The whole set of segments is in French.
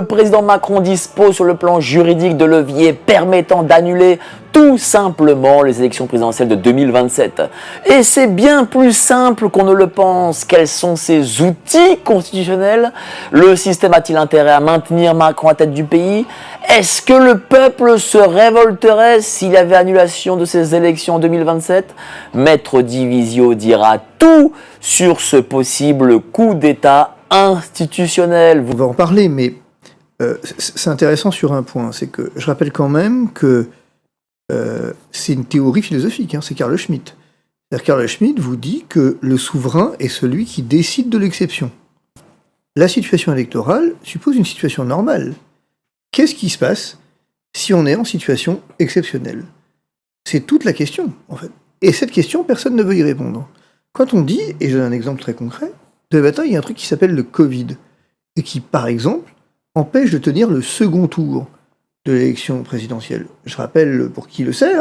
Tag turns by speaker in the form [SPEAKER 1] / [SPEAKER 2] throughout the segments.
[SPEAKER 1] le président Macron dispose sur le plan juridique de leviers permettant d'annuler tout simplement les élections présidentielles de 2027. Et c'est bien plus simple qu'on ne le pense. Quels sont ces outils constitutionnels? Le système a-t-il intérêt à maintenir Macron à tête du pays? Est-ce que le peuple se révolterait s'il y avait annulation de ces élections en 2027? Maître Divisio dira tout sur ce possible coup d'État institutionnel.
[SPEAKER 2] On va en parler, mais c'est intéressant sur un point. C'est que je rappelle quand même que c'est une théorie philosophique, c'est Carl Schmitt. Carl Schmitt vous dit que le souverain est celui qui décide de l'exception. La situation électorale suppose une situation normale. Qu'est-ce qui se passe si on est en situation exceptionnelle? C'est toute la question, en fait. Et cette question, personne ne veut y répondre. Quand on dit, et j'ai un exemple très concret, de matin, il y a un truc qui s'appelle le Covid, et qui, par exemple, empêche de tenir le second tour de l'élection présidentielle. Je rappelle, pour qui le sait,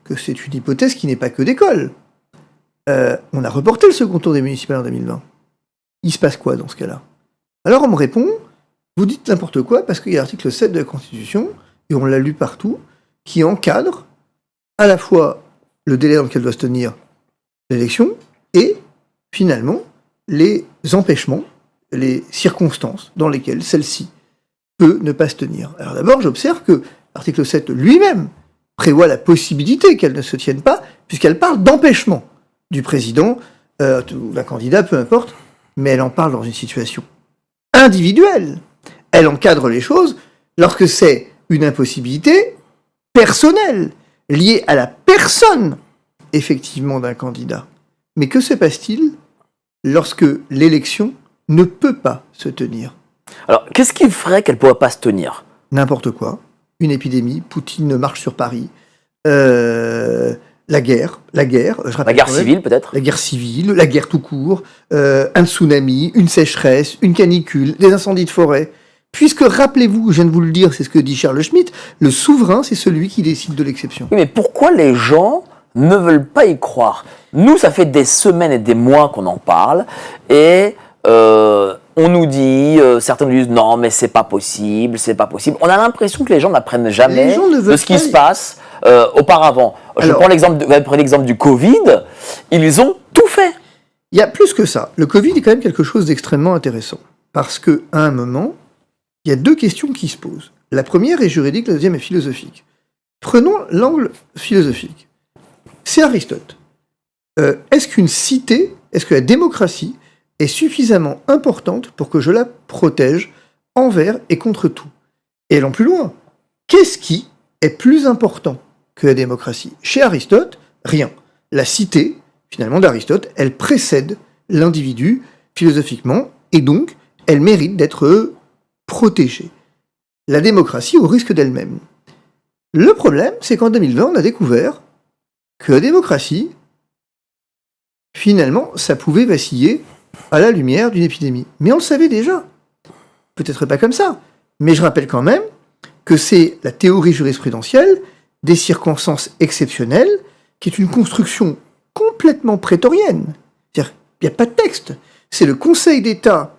[SPEAKER 2] que c'est une hypothèse qui n'est pas que d'école. On a reporté le second tour des municipales en 2020. Il se passe quoi dans ce cas-là? Alors on me répond, vous dites n'importe quoi parce qu'il y a l'article 7 de la Constitution, et on l'a lu partout, qui encadre à la fois le délai dans lequel doit se tenir l'élection et, finalement, les empêchements, les circonstances dans lesquelles celle-ci peut ne pas se tenir. Alors d'abord, j'observe que l'article 7 lui-même prévoit la possibilité qu'elle ne se tienne pas, puisqu'elle parle d'empêchement du président, ou d'un candidat, peu importe, mais elle en parle dans une situation individuelle. Elle encadre les choses lorsque c'est une impossibilité personnelle, liée à la personne, effectivement, d'un candidat. Mais que se passe-t-il lorsque l'élection ne peut pas se tenir?
[SPEAKER 1] Alors, qu'est-ce qui ferait qu'elle ne pourrait pas se tenir?
[SPEAKER 2] N'importe quoi. Une épidémie, Poutine marche sur Paris, la guerre,
[SPEAKER 1] la guerre civile peut-être?
[SPEAKER 2] La guerre civile, la guerre tout court, un tsunami, une sécheresse, une canicule, des incendies de forêt. Puisque, rappelez-vous, je viens de vous le dire, c'est ce que dit Charles Schmitt, le souverain, c'est celui qui décide de l'exception.
[SPEAKER 1] Oui, mais pourquoi les gens ne veulent pas y croire? Nous, ça fait des semaines et des mois qu'on en parle, et on nous dit, certains nous disent non, mais c'est pas possible, c'est pas possible. On a l'impression que les gens n'apprennent jamais de ce qui se passe auparavant. Je prends l'exemple du Covid, ils ont tout fait.
[SPEAKER 2] Il y a plus que ça. Le Covid est quand même quelque chose d'extrêmement intéressant. Parce qu'à un moment, il y a deux questions qui se posent. La première est juridique, la deuxième est philosophique. Prenons l'angle philosophique. C'est Aristote. Est-ce qu'une cité, est-ce que la démocratie est suffisamment importante pour que je la protège envers et contre tout? Et allons plus loin. Qu'est-ce qui est plus important que la démocratie? Chez Aristote, rien. La cité, finalement, d'Aristote, elle précède l'individu philosophiquement, et donc, elle mérite d'être protégée. La démocratie au risque d'elle-même. Le problème, c'est qu'en 2020, on a découvert que la démocratie, finalement, ça pouvait vaciller à la lumière d'une épidémie. Mais on le savait déjà. Peut-être pas comme ça. Mais je rappelle quand même que c'est la théorie jurisprudentielle des circonstances exceptionnelles, qui est une construction complètement prétorienne. C'est-à-dire, il n'y a pas de texte. C'est le Conseil d'État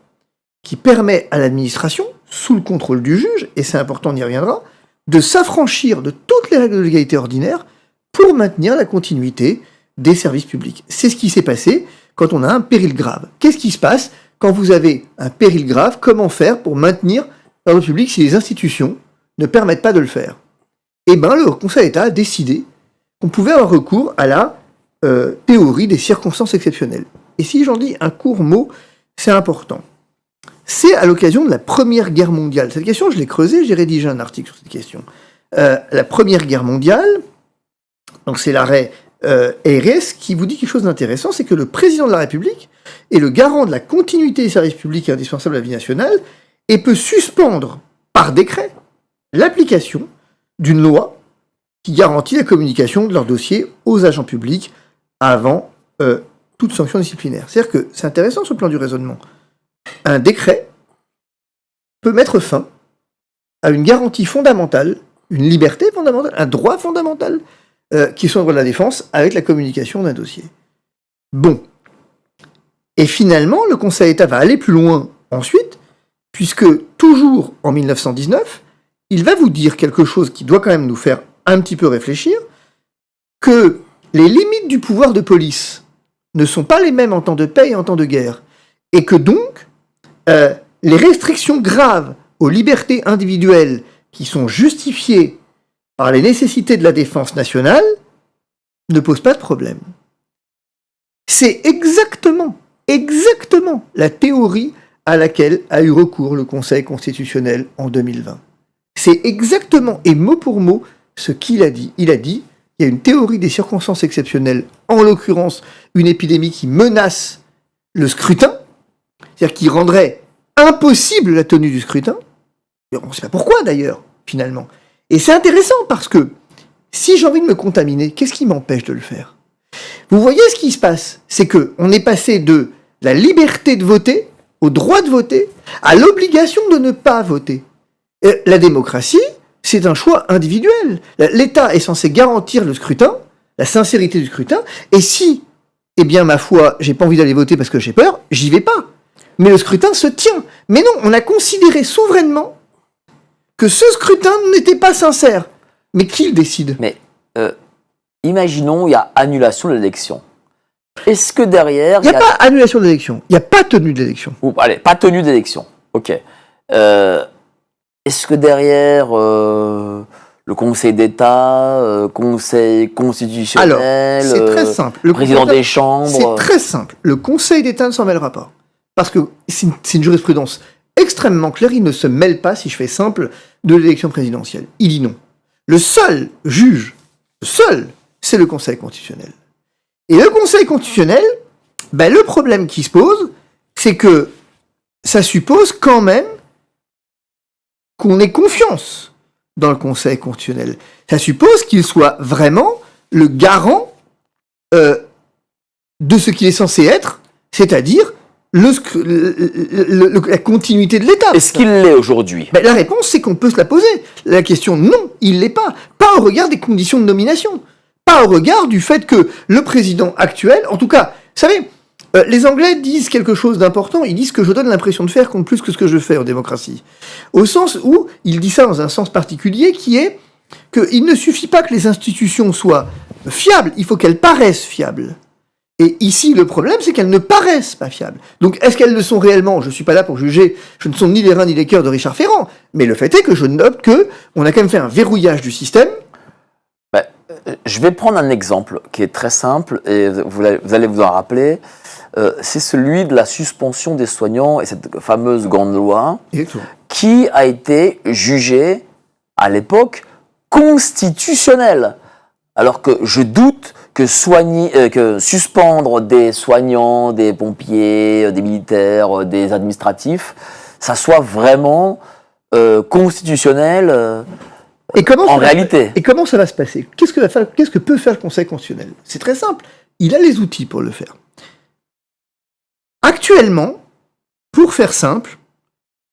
[SPEAKER 2] qui permet à l'administration, sous le contrôle du juge, et c'est important, on y reviendra, de s'affranchir de toutes les règles de légalité ordinaire pour maintenir la continuité des services publics. C'est ce qui s'est passé quand on a un péril grave. Qu'est-ce qui se passe quand vous avez un péril grave? Comment faire pour maintenir l'ordre public si les institutions ne permettent pas de le faire? Eh bien, le Conseil d'État a décidé qu'on pouvait avoir recours à la théorie des circonstances exceptionnelles. Et si j'en dis un court mot, c'est important. C'est à l'occasion de la Première Guerre mondiale. Cette question, je l'ai creusée, j'ai rédigé un article sur cette question. La Première Guerre mondiale, donc c'est l'arrêt ARS qui vous dit quelque chose d'intéressant, c'est que le président de la République est le garant de la continuité des services publics indispensables à la vie nationale et peut suspendre par décret l'application d'une loi qui garantit la communication de leurs dossiers aux agents publics avant toute sanction disciplinaire. C'est-à-dire que c'est intéressant sur le plan du raisonnement. Un décret peut mettre fin à une garantie fondamentale, une liberté fondamentale, un droit fondamental, qui sont le droit de la défense avec la communication d'un dossier. Bon. Et finalement, le Conseil d'État va aller plus loin ensuite, puisque toujours en 1919, il va vous dire quelque chose qui doit quand même nous faire un petit peu réfléchir, que les limites du pouvoir de police ne sont pas les mêmes en temps de paix et en temps de guerre, et que donc, les restrictions graves aux libertés individuelles qui sont justifiées par les nécessités de la défense nationale ne posent pas de problème. C'est exactement la théorie à laquelle a eu recours le Conseil constitutionnel en 2020. C'est exactement, et mot pour mot, ce qu'il a dit. Il a dit, il y a une théorie des circonstances exceptionnelles, en l'occurrence une épidémie qui menace le scrutin, c'est-à-dire qui rendrait impossible la tenue du scrutin. On ne sait pas pourquoi d'ailleurs, finalement. Et c'est intéressant parce que si j'ai envie de me contaminer, qu'est-ce qui m'empêche de le faire ? Vous voyez ce qui se passe, c'est qu'on est passé de la liberté de voter, au droit de voter, à l'obligation de ne pas voter. La démocratie, c'est un choix individuel. L'État est censé garantir le scrutin, la sincérité du scrutin, et si, eh bien, ma foi, j'ai pas envie d'aller voter parce que j'ai peur, j'y vais pas. Mais le scrutin se tient. Mais non, on a considéré souverainement que ce scrutin n'était pas sincère. Mais qui le décide ?
[SPEAKER 1] Mais imaginons, il y a annulation de l'élection. Est-ce que derrière...
[SPEAKER 2] Il n'y a pas annulation de l'élection. Il n'y a pas tenue de l'élection.
[SPEAKER 1] Allez, pas tenue d'élection. Ok. Est-ce que derrière le Conseil d'État, Conseil constitutionnel,
[SPEAKER 2] alors, c'est très simple.
[SPEAKER 1] Le président des chambres...
[SPEAKER 2] C'est très simple. Le Conseil d'État ne s'en mêlera pas. Parce que c'est une jurisprudence extrêmement claire. Il ne se mêle pas, si je fais simple, de l'élection présidentielle. Il dit non. Le seul juge, c'est le Conseil constitutionnel. Et le Conseil constitutionnel, le problème qui se pose, c'est que ça suppose quand même qu'on ait confiance dans le Conseil constitutionnel. Ça suppose qu'il soit vraiment le garant de ce qu'il est censé être, c'est-à-dire la continuité de l'État.
[SPEAKER 1] Est-ce qu'il l'est aujourd'hui ?
[SPEAKER 2] La réponse, c'est qu'on peut se la poser. La question, non, il ne l'est pas. Pas au regard des conditions de nomination. Pas au regard du fait que le président actuel, en tout cas, vous savez, les Anglais disent quelque chose d'important, ils disent que je donne l'impression de faire compte plus que ce que je fais en démocratie. Au sens où, il dit ça dans un sens particulier, qui est qu'il ne suffit pas que les institutions soient fiables, il faut qu'elles paraissent fiables. Et ici, le problème, c'est qu'elles ne paraissent pas fiables. Donc, est-ce qu'elles le sont réellement ? Je ne suis pas là pour juger, je ne sonde ni les reins ni les cœurs de Richard Ferrand, mais le fait est que je note qu'on a quand même fait un verrouillage du système.
[SPEAKER 1] Je vais prendre un exemple qui est très simple, et vous allez vous en rappeler. C'est celui de la suspension des soignants et cette fameuse grande loi qui a été jugée à l'époque constitutionnelle. Alors que je doute que suspendre des soignants, des pompiers, des militaires, des administratifs, ça soit vraiment constitutionnel en réalité.
[SPEAKER 2] Et comment ça va se passer ? Qu'est-ce que peut faire le Conseil constitutionnel ? C'est très simple. Il a les outils pour le faire. Actuellement, pour faire simple,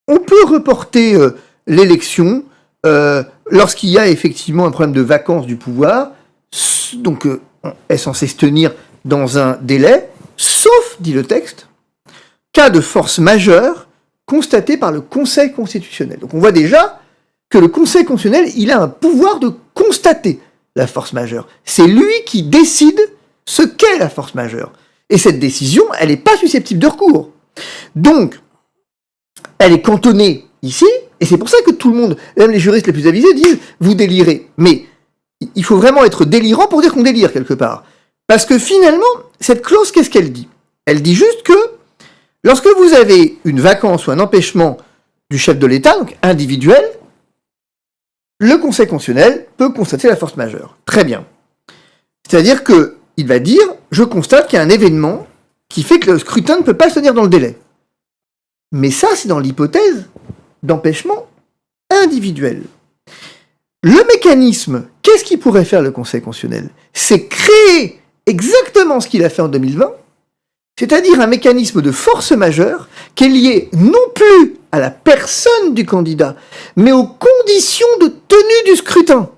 [SPEAKER 2] on peut reporter l'élection lorsqu'il y a effectivement un problème de vacance du pouvoir, donc est censé se tenir dans un délai, sauf, dit le texte, cas de force majeure constaté par le Conseil constitutionnel. Donc on voit déjà que le Conseil constitutionnel, il a un pouvoir de constater la force majeure. C'est lui qui décide ce qu'est la force majeure. Et cette décision, elle n'est pas susceptible de recours. Donc, elle est cantonnée ici, et c'est pour ça que tout le monde, même les juristes les plus avisés, disent « vous délirez ». Mais il faut vraiment être délirant pour dire qu'on délire quelque part. Parce que finalement, cette clause, qu'est-ce qu'elle dit ? Elle dit juste que lorsque vous avez une vacance ou un empêchement du chef de l'État, donc individuel, le Conseil constitutionnel peut constater la force majeure. Très bien. C'est-à-dire qu'il va dire « je constate qu'il y a un événement qui fait que le scrutin ne peut pas se tenir dans le délai ». Mais ça, c'est dans l'hypothèse d'empêchement individuel. Le mécanisme, qu'est-ce qu'il pourrait faire le Conseil constitutionnel ? C'est créer exactement ce qu'il a fait en 2020, c'est-à-dire un mécanisme de force majeure qui est lié non plus à la personne du candidat, mais aux conditions de tenue du scrutin.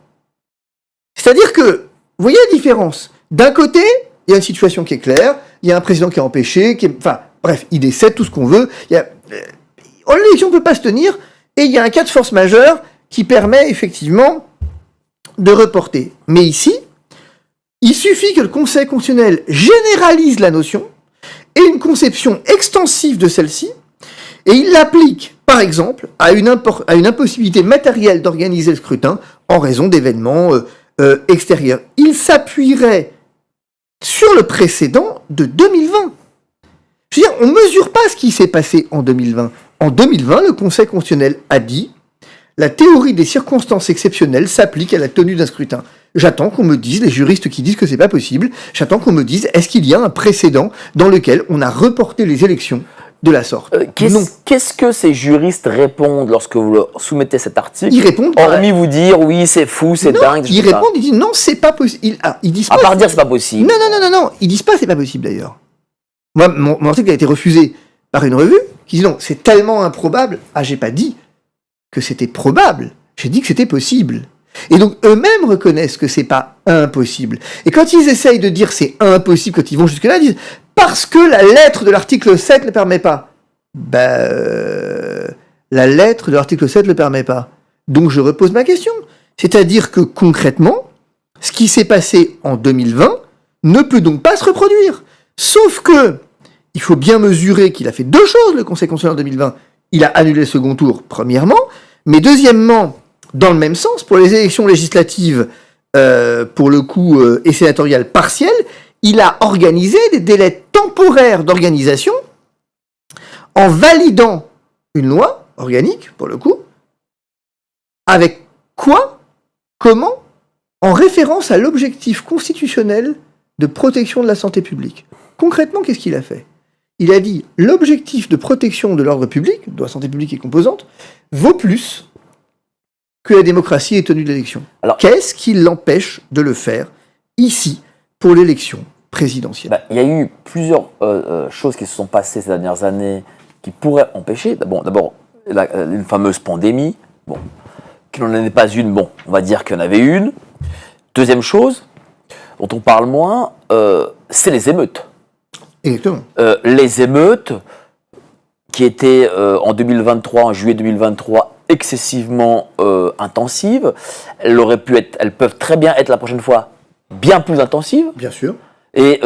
[SPEAKER 2] C'est-à-dire que, vous voyez la différence ? D'un côté, il y a une situation qui est claire, il y a un président qui est empêché, bref, il décède, tout ce qu'on veut, l'élection ne peut pas se tenir, et il y a un cas de force majeure qui permet effectivement de reporter. Mais ici, il suffit que le Conseil constitutionnel généralise la notion et une conception extensive de celle-ci, et il l'applique, par exemple, à une impossibilité matérielle d'organiser le scrutin en raison d'événements extérieurs. Il s'appuierait sur le précédent de 2020. Je veux dire, on ne mesure pas ce qui s'est passé en 2020. En 2020, le Conseil constitutionnel a dit « La théorie des circonstances exceptionnelles s'applique à la tenue d'un scrutin ». J'attends qu'on me dise, les juristes qui disent que c'est pas possible, j'attends qu'on me dise, est-ce qu'il y a un précédent dans lequel on a reporté les élections de la sorte?
[SPEAKER 1] Non. Qu'est-ce que ces juristes répondent lorsque vous leur soumettez cet article?
[SPEAKER 2] Ils répondent...
[SPEAKER 1] Hormis vous dire, oui, c'est fou, c'est dingue...
[SPEAKER 2] Ils répondent, ils disent, non, c'est pas possible. Ils disent pas...
[SPEAKER 1] À part dire, c'est pas possible.
[SPEAKER 2] Non, ils disent pas, c'est pas possible, d'ailleurs. Moi, mon article a été refusé par une revue qui dit, non, c'est tellement improbable. Ah, j'ai pas dit que c'était probable. J'ai dit que c'était possible. Et donc, eux-mêmes reconnaissent que c'est pas impossible. Et quand ils essayent de dire c'est impossible, quand ils vont jusque-là, ils disent parce que la lettre de l'article 7 ne le permet pas. La lettre de l'article 7 ne le permet pas. Donc, je repose ma question. C'est-à-dire que, concrètement, ce qui s'est passé en 2020 ne peut donc pas se reproduire. Sauf que, il faut bien mesurer qu'il a fait deux choses, le Conseil constitutionnel en 2020. Il a annulé le second tour, premièrement, mais deuxièmement, dans le même sens, pour les élections législatives, pour le coup, et sénatoriales partielles, il a organisé des délais temporaires d'organisation en validant une loi organique, pour le coup, avec quoi, comment, en référence à l'objectif constitutionnel de protection de la santé publique. Concrètement, qu'est-ce qu'il a fait? Il a dit l'objectif de protection de l'ordre public, de la santé publique et composante, vaut plus que la démocratie ait tenu de l'élection. Alors, qu'est-ce qui l'empêche de le faire ici pour l'élection présidentielle?
[SPEAKER 1] Il y a eu plusieurs choses qui se sont passées ces dernières années qui pourraient empêcher. Bon, d'abord, une fameuse pandémie. Bon, qu'il n'en avait pas une, bon, on va dire qu'il y en avait une. Deuxième chose, dont on parle moins, c'est les émeutes.
[SPEAKER 2] Exactement.
[SPEAKER 1] Les émeutes qui étaient en 2023, en juillet 2023, excessivement intensives. Elles peuvent très bien être la prochaine fois bien plus intensives.
[SPEAKER 2] Bien sûr.
[SPEAKER 1] Et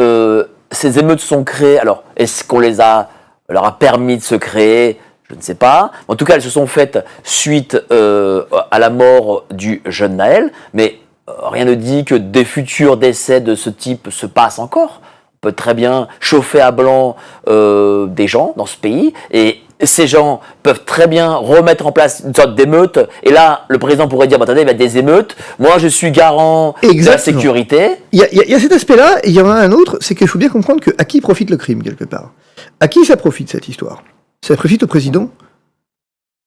[SPEAKER 1] ces émeutes sont créées. Alors, est-ce qu'on leur a permis de se créer? Je ne sais pas. En tout cas, elles se sont faites suite à la mort du jeune Naël. Mais rien ne dit que des futurs décès de ce type se passent encore. On peut très bien chauffer à blanc des gens dans ce pays. Et ces gens peuvent très bien remettre en place une sorte d'émeute. Et là, le président pourrait dire, attendez, il y a des émeutes. Moi, je suis garant de la sécurité.
[SPEAKER 2] Il y a cet aspect-là, et il y en a un autre, c'est qu'il faut bien comprendre à qui profite le crime, quelque part. À qui ça profite, cette histoire? Ça profite au président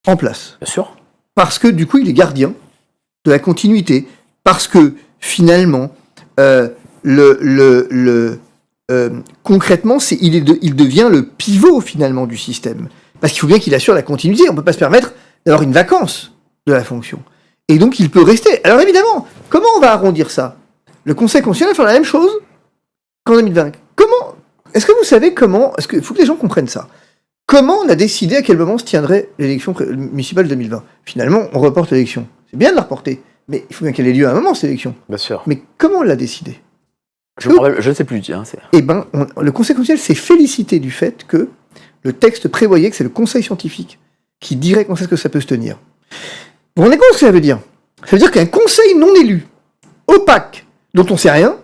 [SPEAKER 2] en place.
[SPEAKER 1] Bien sûr.
[SPEAKER 2] Parce que, du coup, il est gardien de la continuité. Parce que, finalement, concrètement, il devient le pivot, finalement, du système. Parce qu'il faut bien qu'il assure la continuité. On ne peut pas se permettre d'avoir une vacance de la fonction. Et donc, il peut rester. Alors, évidemment, comment on va arrondir ça? Le Conseil constitutionnel fait la même chose qu'en 2020. Comment? Est-ce que vous savez comment? Est-ce qu'il faut que les gens comprennent ça? Comment on a décidé à quel moment se tiendrait l'élection municipale de 2020? Finalement, on reporte l'élection. C'est bien de la reporter, mais il faut bien qu'elle ait lieu à un moment, cette élection.
[SPEAKER 1] Bien sûr.
[SPEAKER 2] Mais comment on l'a décidé?
[SPEAKER 1] Je ne sais plus. Tiens,
[SPEAKER 2] le Conseil constitutionnel s'est félicité du fait que le texte prévoyait que c'est le Conseil scientifique qui dirait quand est-ce que ça peut se tenir. Vous vous rendez compte ce que ça veut dire? Ça veut dire qu'un conseil non élu, opaque, dont on ne sait rien,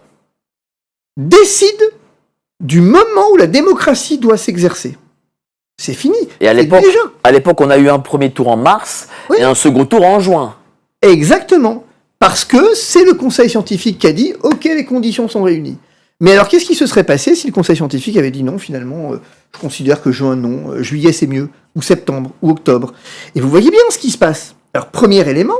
[SPEAKER 2] décide du moment où la démocratie doit s'exercer. C'est fini.
[SPEAKER 1] Et à l'époque, on a eu un premier tour en mars et un second tour en juin.
[SPEAKER 2] Exactement. Parce que c'est le conseil scientifique qui a dit « Ok, les conditions sont réunies ». Mais alors, qu'est-ce qui se serait passé si le conseil scientifique avait dit « Non, finalement, je considère que juin, non, juillet, c'est mieux, ou septembre, ou octobre ». Et vous voyez bien ce qui se passe. Alors, premier élément,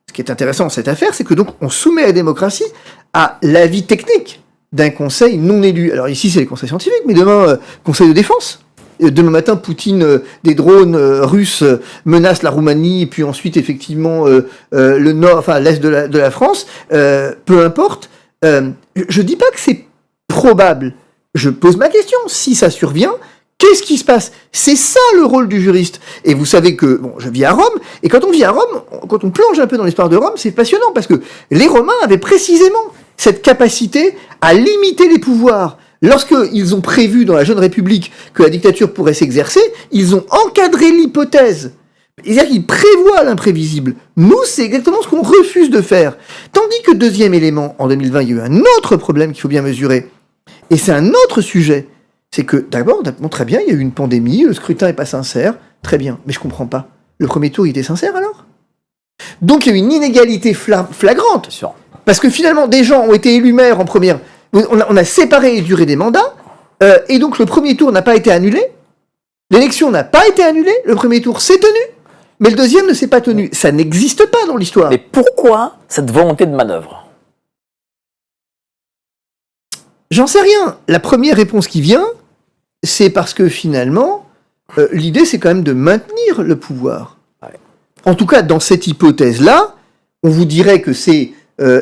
[SPEAKER 2] ce qui est intéressant dans cette affaire, c'est que donc on soumet la démocratie à l'avis technique d'un conseil non élu. Alors ici, c'est les conseils scientifiques, mais demain, conseil de défense. Demain matin, Poutine, des drones russes menacent la Roumanie, et puis ensuite, effectivement, le nord, enfin l'est de la France. Peu importe. Je dis pas que c'est probable. Je pose ma question. Si ça survient, Qu'est-ce qui se passe? C'est ça le rôle du juriste. Et vous savez que, bon, je vis à Rome, et quand on vit à Rome, quand on plonge un peu dans l'histoire de Rome, c'est passionnant, parce que les Romains avaient précisément cette capacité à limiter les pouvoirs. Lorsqu'ils ont prévu dans la Jeune République que la dictature pourrait s'exercer, ils ont encadré l'hypothèse. C'est-à-dire qu'ils prévoient l'imprévisible. Nous, c'est exactement ce qu'on refuse de faire. Tandis que deuxième élément, en 2020, il y a eu un autre problème qu'il faut bien mesurer. Et c'est un autre sujet. C'est que, d'abord, bon, très bien, il y a eu une pandémie, le scrutin n'est pas sincère, très bien, mais je comprends pas. Le premier tour, il était sincère alors? Donc il y a eu une inégalité flagrante.
[SPEAKER 1] Sûr.
[SPEAKER 2] Parce que finalement, des gens ont été élus maires en première. On a séparé les durées des mandats, et donc le premier tour n'a pas été annulé. L'élection n'a pas été annulée, le premier tour s'est tenu, mais le deuxième ne s'est pas tenu. Ça n'existe pas dans l'histoire.
[SPEAKER 1] Mais pourquoi cette volonté de manœuvre?
[SPEAKER 2] J'en sais rien. La première réponse qui vient, c'est parce que finalement, l'idée c'est quand même de maintenir le pouvoir.
[SPEAKER 1] Ouais.
[SPEAKER 2] En tout cas, dans cette hypothèse-là, on vous dirait que c'est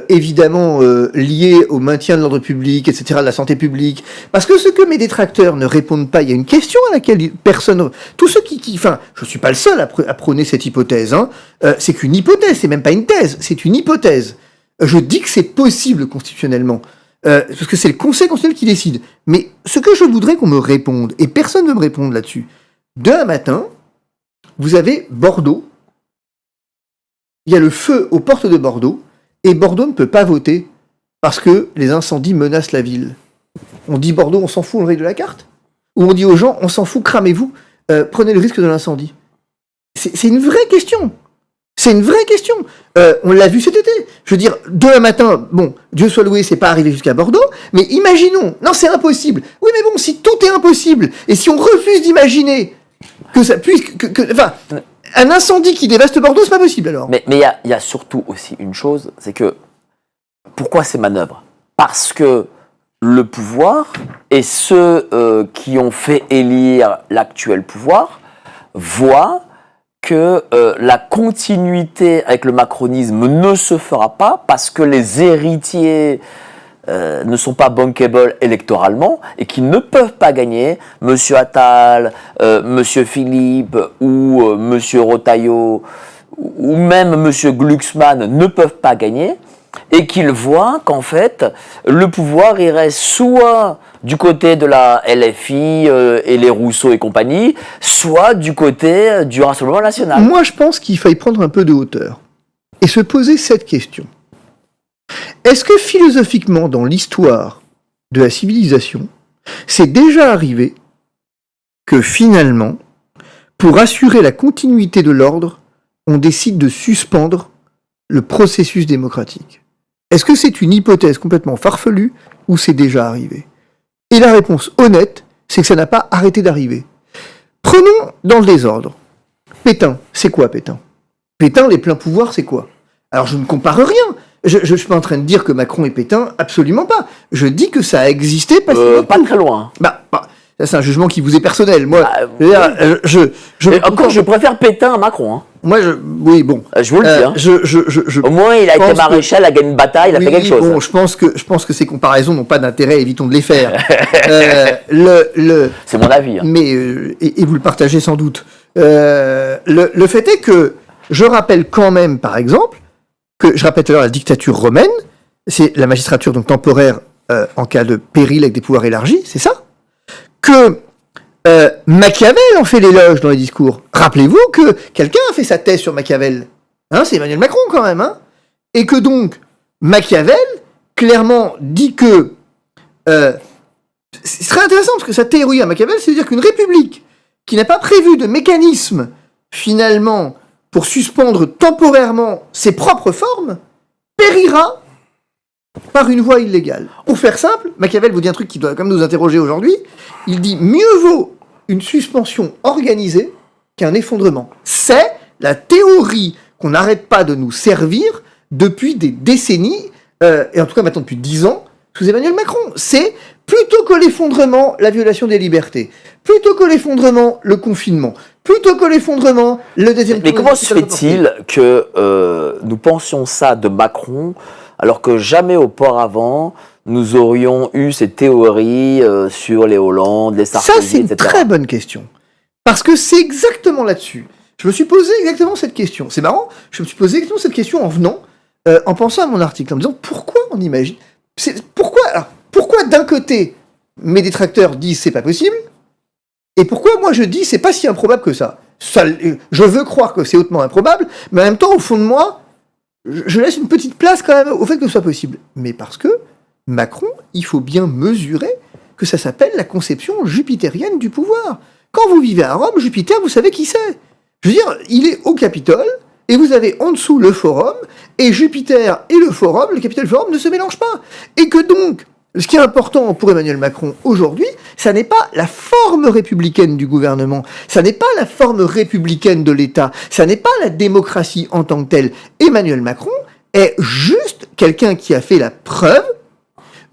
[SPEAKER 2] évidemment lié au maintien de l'ordre public, etc., de la santé publique. Parce que ce que mes détracteurs ne répondent pas, il y a une question à laquelle personne... Tous ceux enfin, je suis pas le seul à prôner cette hypothèse, hein, c'est qu'une hypothèse, c'est même pas une thèse, c'est une hypothèse. Je dis que c'est possible constitutionnellement. Parce que c'est le Conseil constitutionnel qui décide. Mais ce que je voudrais qu'on me réponde, et personne ne veut me répondre là-dessus, demain matin, vous avez Bordeaux, il y a le feu aux portes de Bordeaux, et Bordeaux ne peut pas voter parce que les incendies menacent la ville. On dit Bordeaux, on s'en fout, on le règle de la carte? Ou on dit aux gens, on s'en fout, cramez-vous, prenez le risque de l'incendie? C'est une vraie question. C'est une vraie question. On l'a vu cet été. Je veux dire, demain matin, bon, Dieu soit loué, c'est pas arrivé jusqu'à Bordeaux, mais imaginons, non, c'est impossible. Oui, mais bon, si tout est impossible, et si on refuse d'imaginer que ça puisse, enfin, un incendie qui dévaste Bordeaux, c'est pas possible alors.
[SPEAKER 1] Mais il y a surtout aussi une chose, c'est que pourquoi ces manœuvres? Parce que le pouvoir et ceux qui ont fait élire l'actuel pouvoir voient que la continuité avec le macronisme ne se fera pas parce que les héritiers ne sont pas bankable électoralement et qui ne peuvent pas gagner. Monsieur Attal, Monsieur Philippe ou Monsieur Retailleau ou même Monsieur Glucksmann ne peuvent pas gagner et qu'ils voient qu'en fait le pouvoir irait soit du côté de la LFI et les Rousseau et compagnie, soit du côté du Rassemblement National.
[SPEAKER 2] Moi, je pense qu'il faille prendre un peu de hauteur et se poser cette question. Est-ce que philosophiquement, dans l'histoire de la civilisation, c'est déjà arrivé que finalement, pour assurer la continuité de l'ordre, on décide de suspendre le processus démocratique? Est-ce que c'est une hypothèse complètement farfelue ou c'est déjà arrivé? Et la réponse honnête, c'est que ça n'a pas arrêté d'arriver. Prenons dans le désordre. Pétain, c'est quoi Pétain? Pétain, les pleins pouvoirs, c'est quoi? Alors je ne compare rien. Je ne suis pas en train de dire que Macron est Pétain, absolument pas. Je dis que ça a existé parce que...
[SPEAKER 1] Pas très loin.
[SPEAKER 2] Ça c'est un jugement qui vous est personnel. Moi,
[SPEAKER 1] encore, je préfère Pétain à Macron. Hein.
[SPEAKER 2] Moi, oui, bon.
[SPEAKER 1] Je vous le dis. Hein. Au moins, il a été maréchal, il a gagné une bataille, il a fait quelque chose.
[SPEAKER 2] Bon, je pense que ces comparaisons n'ont pas d'intérêt, évitons de les faire.
[SPEAKER 1] C'est mon avis. Hein.
[SPEAKER 2] Mais et vous le partagez sans doute. Le fait est que je rappelle quand même, par exemple, que je rappelle tout à l'heure la dictature romaine, c'est la magistrature donc temporaire en cas de péril avec des pouvoirs élargis, c'est ça? Que Machiavel en fait l'éloge dans les discours. Rappelez-vous que quelqu'un a fait sa thèse sur Machiavel. Hein, c'est Emmanuel Macron quand même. Hein, et que donc Machiavel clairement dit que c'est très intéressant parce que sa théorie à Machiavel, c'est de dire qu'une république qui n'a pas prévu de mécanisme finalement pour suspendre temporairement ses propres formes périra par une voie illégale. Pour faire simple, Machiavel vous dit un truc qui doit quand même nous interroger aujourd'hui. Il dit mieux vaut une suspension organisée qu'un effondrement. C'est la théorie qu'on n'arrête pas de nous servir depuis des décennies, et en tout cas maintenant depuis 10 ans, sous Emmanuel Macron. C'est plutôt que l'effondrement, la violation des libertés. Plutôt que l'effondrement, le confinement. Plutôt que l'effondrement, le deuxième...
[SPEAKER 1] Mais comment se fait-il que nous pensions ça de Macron alors que jamais auparavant nous aurions eu ces théories sur les Hollande, les Sarkozy,
[SPEAKER 2] Ça, c'est
[SPEAKER 1] etc.
[SPEAKER 2] une très bonne question. Parce que c'est exactement là-dessus. Je me suis posé exactement cette question. C'est marrant, je me suis posé exactement cette question en venant, en pensant à mon article, en me disant pourquoi on imagine. Pourquoi d'un côté, mes détracteurs disent c'est pas possible, et pourquoi moi je dis c'est pas si improbable que ça. Je veux croire que c'est hautement improbable, mais en même temps, au fond de moi, je laisse une petite place quand même au fait que ce soit possible. Mais parce que Macron, il faut bien mesurer que ça s'appelle la conception jupitérienne du pouvoir. Quand vous vivez à Rome, Jupiter, vous savez qui c'est. Je veux dire, il est au Capitole, et vous avez en dessous le Forum, et Jupiter et le Forum, le Capitole et le Forum ne se mélangent pas. Et que donc, ce qui est important pour Emmanuel Macron aujourd'hui, ça n'est pas la forme républicaine du gouvernement, ça n'est pas la forme républicaine de l'État, ça n'est pas la démocratie en tant que telle. Emmanuel Macron est juste quelqu'un qui a fait la preuve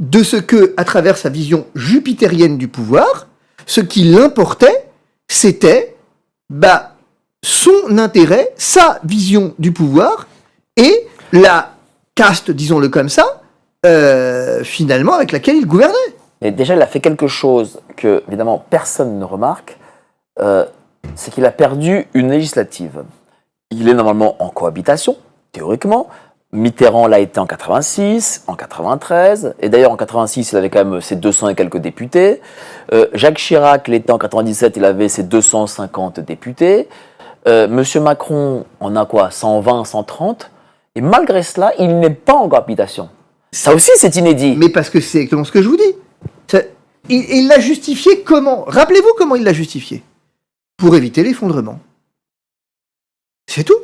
[SPEAKER 2] de ce que, à travers sa vision jupitérienne du pouvoir, ce qui l'importait, c'était son intérêt, sa vision du pouvoir, et la caste, disons-le comme ça, finalement, avec laquelle il gouvernait.
[SPEAKER 1] Et déjà, il a fait quelque chose que, évidemment, personne ne remarque, c'est qu'il a perdu une législative. Il est normalement en cohabitation, théoriquement. Mitterrand l'a été en 86, en 93, et d'ailleurs en 86, il avait quand même ses 200 et quelques députés. Jacques Chirac l'était en 97, il avait ses 250 députés. Monsieur Macron en a quoi, 120, 130, et malgré cela, il n'est pas en cohabitation. Ça aussi, c'est inédit.
[SPEAKER 2] Mais parce que c'est exactement ce que je vous dis. Il l'a justifié comment? Rappelez-vous comment il l'a justifié. Pour éviter l'effondrement. C'est tout.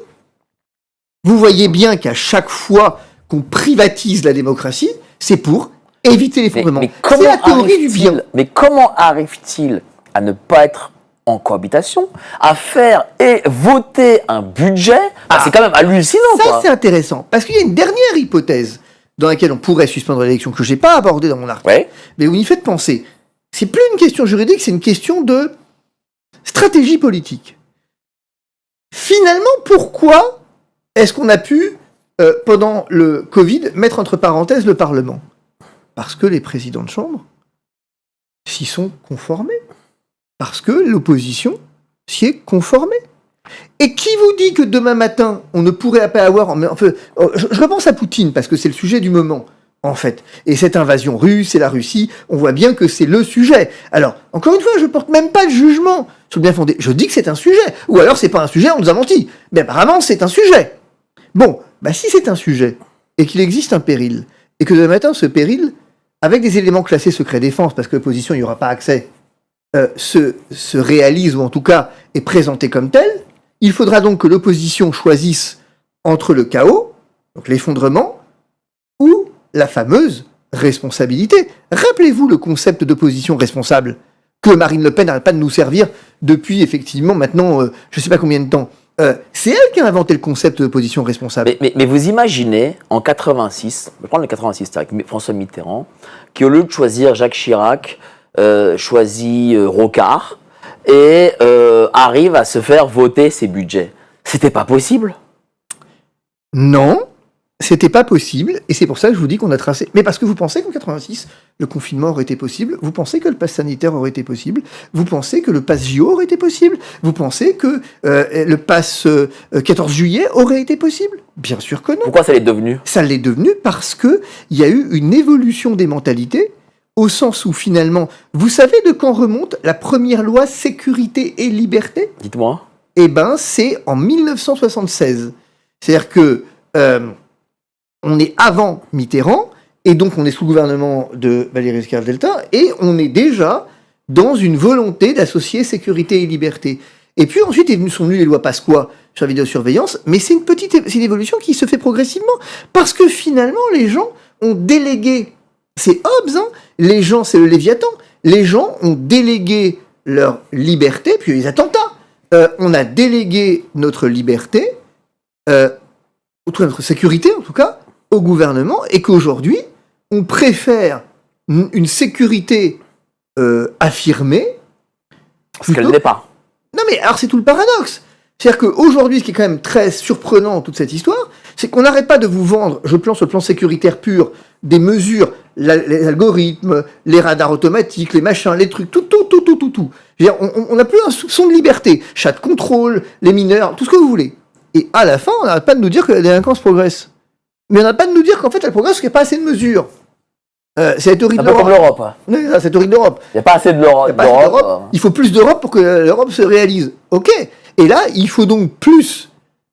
[SPEAKER 2] Vous voyez bien qu'à chaque fois qu'on privatise la démocratie, c'est pour éviter l'effondrement. C'est la théorie du bien.
[SPEAKER 1] Mais comment arrive-t-il à ne pas être en cohabitation, à faire et voter un budget? C'est quand même hallucinant.
[SPEAKER 2] Ça, c'est intéressant. Parce qu'il y a une dernière hypothèse dans laquelle on pourrait suspendre l'élection que je n'ai pas abordée dans mon article.
[SPEAKER 1] Ouais.
[SPEAKER 2] Mais vous y faites penser. C'est plus une question juridique, c'est une question de stratégie politique. Finalement, pourquoi est-ce qu'on a pu, pendant le Covid, mettre entre parenthèses le Parlement? Parce que les présidents de chambre s'y sont conformés. Parce que l'opposition s'y est conformée. Et qui vous dit que demain matin, on ne pourrait pas avoir... je repense à Poutine, parce que c'est le sujet du moment, en fait. Et cette invasion russe et la Russie, on voit bien que c'est le sujet. Alors, encore une fois, je ne porte même pas de jugement sur le bien fondé. Je dis que c'est un sujet. Ou alors, c'est pas un sujet, on nous a menti. Mais apparemment, c'est un sujet. Bon, si c'est un sujet, et qu'il existe un péril, et que demain matin, ce péril, avec des éléments classés secret défense, parce que l'opposition n'y aura pas accès, se réalise, ou en tout cas est présenté comme tel, il faudra donc que l'opposition choisisse entre le chaos, donc l'effondrement, ou la fameuse responsabilité. Rappelez-vous le concept d'opposition responsable que Marine Le Pen n'arrête pas de nous servir depuis, effectivement, maintenant, je ne sais pas combien de temps. C'est elle qui a inventé le concept d'opposition responsable.
[SPEAKER 1] Mais vous imaginez, en 86, je vais prendre le 86, c'est avec François Mitterrand, qui au lieu de choisir Jacques Chirac, choisit Rocard, et arrive à se faire voter ses budgets. C'était pas possible?
[SPEAKER 2] Non, c'était pas possible, et c'est pour ça que je vous dis qu'on a tracé. Mais parce que vous pensez qu'en 86, le confinement aurait été possible, vous pensez que le pass sanitaire aurait été possible, vous pensez que le pass JO aurait été possible, vous pensez que le pass 14 juillet aurait été possible? Bien sûr que non.
[SPEAKER 1] Pourquoi ça l'est devenu?
[SPEAKER 2] Ça l'est devenu parce qu'il y a eu une évolution des mentalités, au sens où finalement, vous savez de quand remonte la première loi sécurité et liberté?
[SPEAKER 1] Dites-moi.
[SPEAKER 2] Eh ben, c'est en 1976. C'est-à-dire que on est avant Mitterrand, et donc on est sous le gouvernement de Valéry Giscard d'Estaing, et on est déjà dans une volonté d'associer sécurité et liberté. Et puis ensuite sont venues les lois Pasqua sur la vidéosurveillance, mais c'est une évolution qui se fait progressivement, parce que finalement les gens ont délégué, c'est Hobbes, hein, les gens, c'est le Léviathan, les gens ont délégué leur liberté, puis les attentats. On a délégué notre liberté, notre sécurité en tout cas, au gouvernement, et qu'aujourd'hui, on préfère une sécurité affirmée.
[SPEAKER 1] Parce qu'elle n'est pas.
[SPEAKER 2] Non mais alors c'est tout le paradoxe. C'est-à-dire qu'aujourd'hui, ce qui est quand même très surprenant dans toute cette histoire, c'est qu'on n'arrête pas de vous vendre, je pense sur le plan sécuritaire pur, des mesures les algorithmes, les radars automatiques, les machins, les trucs, tout. Je veux dire, on n'a plus un soupçon de liberté. Chat de contrôle, les mineurs, tout ce que vous voulez. Et à la fin, on n'arrête pas de nous dire que la délinquance progresse. Mais on n'arrête pas de nous dire qu'en fait, elle progresse parce qu'il n'y a pas assez de mesures. C'est la théorie de
[SPEAKER 1] Un peu comme
[SPEAKER 2] l'Europe.
[SPEAKER 1] l'Europe.
[SPEAKER 2] Oui, c'est la théorie de l'Europe.
[SPEAKER 1] Il n'y a pas assez de l'Europe.
[SPEAKER 2] Il faut plus d'Europe pour que l'Europe se réalise. Ok. Et là, il faut donc plus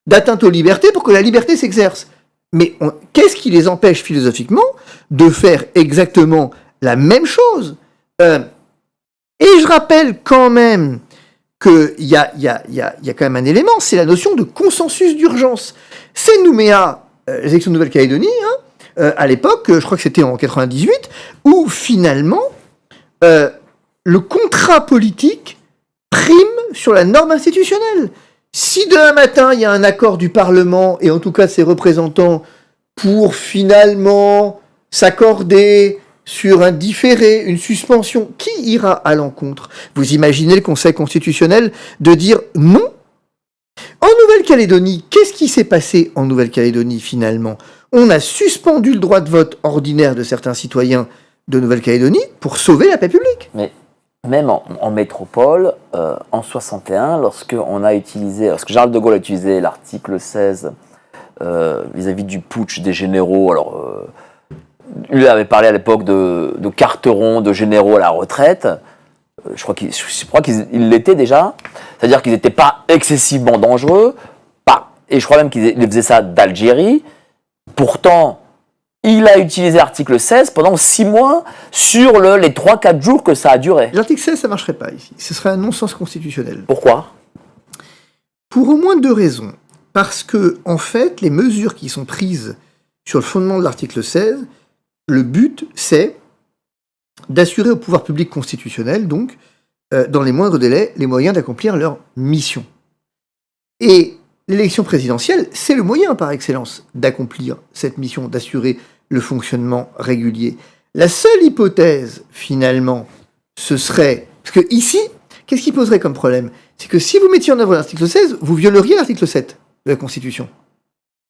[SPEAKER 2] d'atteinte aux libertés pour que la liberté s'exerce. Mais qu'est-ce qui les empêche philosophiquement de faire exactement la même chose? Et je rappelle quand même qu'il y a quand même un élément, c'est la notion de consensus d'urgence. C'est Nouméa, les élections de Nouvelle-Calédonie, à l'époque, je crois que c'était en 98, où finalement, le contrat politique prime sur la norme institutionnelle. Si demain matin, il y a un accord du Parlement, et en tout cas de ses représentants, pour finalement s'accorder sur un différé, une suspension, qui ira à l'encontre? Vous imaginez le Conseil constitutionnel de dire non? En Nouvelle-Calédonie, qu'est-ce qui s'est passé en Nouvelle-Calédonie finalement? On a suspendu le droit de vote ordinaire de certains citoyens de Nouvelle-Calédonie pour sauver la paix publique.
[SPEAKER 1] Mais même en métropole, en 61, lorsque Charles de Gaulle a utilisé l'article 16 vis-à-vis du putsch des généraux, alors lui avait parlé à l'époque de carterons, de généraux à la retraite. Je crois qu'ils l'étaient déjà, c'est-à-dire qu'ils n'étaient pas excessivement dangereux, et je crois même qu'ils faisaient ça d'Algérie. Pourtant, il a utilisé l'article 16 pendant 6 mois sur les 3-4 jours que ça a duré.
[SPEAKER 2] L'article 16, ça ne marcherait pas ici. Ce serait un non-sens constitutionnel.
[SPEAKER 1] Pourquoi?
[SPEAKER 2] Pour au moins 2 raisons. Parce que, en fait, les mesures qui sont prises sur le fondement de l'article 16, le but, c'est d'assurer au pouvoir public constitutionnel, donc, dans les moindres délais, les moyens d'accomplir leur mission. Et l'élection présidentielle, c'est le moyen par excellence d'accomplir cette mission, d'assurer le fonctionnement régulier. La seule hypothèse, finalement, ce serait... Parce que ici, qu'est-ce qui poserait comme problème? C'est que si vous mettiez en œuvre l'article 16, vous violeriez l'article 7 de la Constitution.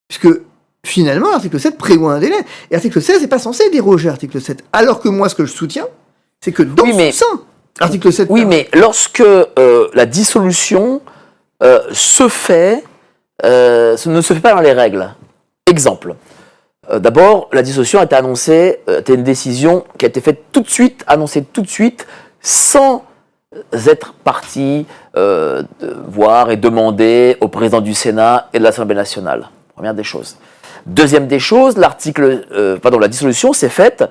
[SPEAKER 2] Puisque, finalement, l'article 7 prévoit un délai. Et l'article 16 n'est pas censé déroger à l'article 7. Alors que moi, ce que je soutiens, c'est que dans son sein, l'article 7...
[SPEAKER 1] Oui, mais lorsque la dissolution se fait... ce ne se fait pas dans les règles. Exemple. D'abord, la dissolution a été annoncée, c'était une décision qui a été faite tout de suite, annoncée tout de suite, sans être partie voir et demander au président du Sénat et de l'Assemblée nationale. Première des choses. Deuxième des choses, la dissolution s'est faite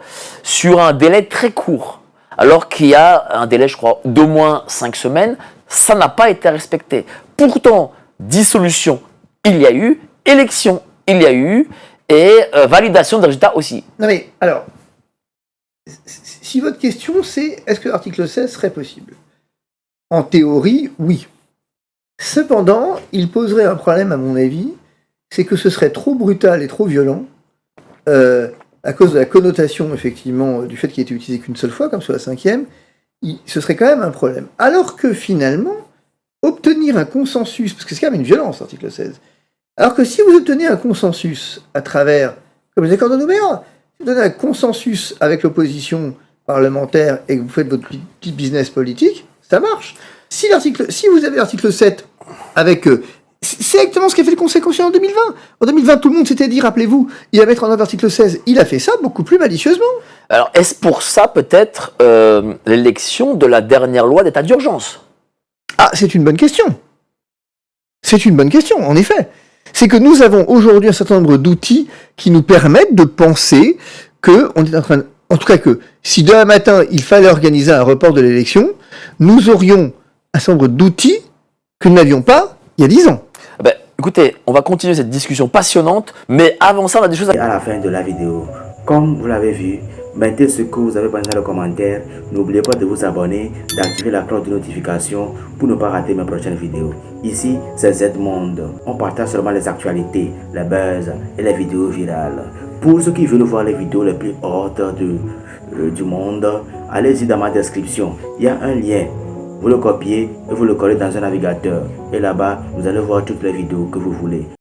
[SPEAKER 1] sur un délai très court, alors qu'il y a un délai, je crois, d'au moins 5 semaines. Ça n'a pas été respecté. Pourtant, dissolution, il y a eu, élection, il y a eu, et validation des résultats aussi.
[SPEAKER 2] Non mais, alors, si votre question c'est, est-ce que l'article 16 serait possible? En théorie, oui. Cependant, il poserait un problème, à mon avis, c'est que ce serait trop brutal et trop violent, à cause de la connotation, effectivement, du fait qu'il ait été utilisé qu'une seule fois, comme sur la 5e, ce serait quand même un problème. Alors que finalement, obtenir un consensus, parce que c'est quand même une violence, l'article 16, alors que si vous obtenez un consensus à travers, comme les accords de Nouméa, si vous donnez un consensus avec l'opposition parlementaire et que vous faites votre petit business politique, ça marche. Si vous avez l'article 7 avec... c'est exactement ce qu'a fait le Conseil constitutionnel en 2020. En 2020, tout le monde s'était dit, rappelez-vous, il va mettre en œuvre l'article 16. Il a fait ça beaucoup plus malicieusement.
[SPEAKER 1] Alors, est-ce pour ça, peut-être, l'élection de la dernière loi d'état d'urgence?
[SPEAKER 2] Ah, c'est une bonne question. C'est une bonne question, en effet. C'est que nous avons aujourd'hui un certain nombre d'outils qui nous permettent de penser qu'on est en train de... En tout cas que, si demain matin, il fallait organiser un report de l'élection, nous aurions un certain nombre d'outils que nous n'avions pas il y a 10 ans.
[SPEAKER 1] Ben, écoutez, on va continuer cette discussion passionnante, mais avant ça, on a des choses à...
[SPEAKER 3] À la fin de la vidéo, comme vous l'avez vu, mettez ce que vous avez pensé dans le commentaire. N'oubliez pas de vous abonner, d'activer la cloche de notification pour ne pas rater mes prochaines vidéos. Ici, c'est Z-Monde. On partage seulement les actualités, les buzz et les vidéos virales. Pour ceux qui veulent voir les vidéos les plus hautes du monde, allez-y dans ma description. Il y a un lien. Vous le copiez et vous le collez dans un navigateur. Et là-bas, vous allez voir toutes les vidéos que vous voulez.